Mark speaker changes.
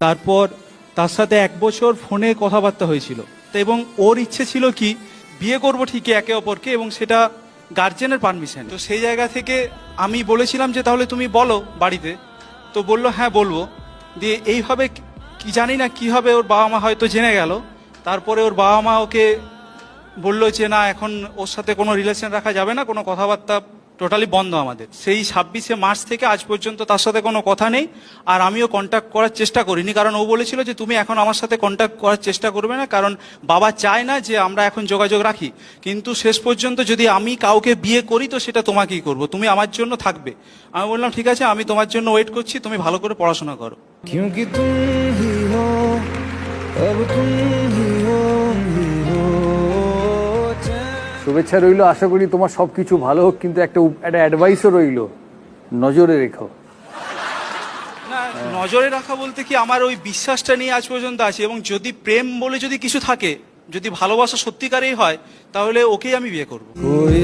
Speaker 1: তারপর তার সাথে 1 বছর ফোনে কথাবার্তা হয়েছিল। তো এবং ওর ইচ্ছে ছিল কি বিয়ে করব ঠিকই একে অপরকে, এবং সেটা গার্জেনের পারমিশন। তো সেই জায়গা থেকে আমি বলেছিলাম যে তাহলে তুমি বলো বাড়িতে। তো বললো হ্যাঁ বলবো। দিয়ে এইভাবে কি জানি না কি হবে, ওর বাবা মা হয়তো জেনে গেল। তারপরে ওর বাবা মা ওকে বললো যে না, এখন ওর সাথে কোনো রিলেশন রাখা যাবে না, কোনো কথাবার্তা টোটালি বন্ধ আমাদের। সেই 26শে মার্চ থেকে আজ পর্যন্ত তার সাথে কোনো কথা নেই। আর আমিও কন্ট্যাক্ট করার চেষ্টা করিনি, কারণ ও বলেছিল যে তুমি এখন আমার সাথে কন্ট্যাক্ট করার চেষ্টা করবে না, কারণ বাবা চায় না যে আমরা এখন যোগাযোগ রাখি। কিন্তু শেষ পর্যন্ত যদি আমি কাউকে বিয়ে করি তো সেটা তোমাকেই করব, তুমি আমার জন্য থাকবে। আমি বললাম ঠিক আছে, আমি তোমার জন্য ওয়েট করছি, তুমি ভালো করে পড়াশোনা করো।
Speaker 2: क्योंकि तुम ही हो, अब तुम ही हो हीरो।
Speaker 3: শুভেচ্ছা রইল, আশা করি তোমার সবকিছু ভালো হোক, কিন্তু একটা অ্যাডভাইসও রইল, নজরে রেখো।
Speaker 1: না, নজরে রাখা বলতে কি, আমার ওই বিশ্বাসটা নিয়ে আজ পর্যন্ত আছে। এবং যদি প্রেম বলে যদি কিছু থাকে, যদি ভালোবাসা সত্যিকারেই হয়, তাহলে ওকেই আমি বিয়ে করব।
Speaker 2: कोई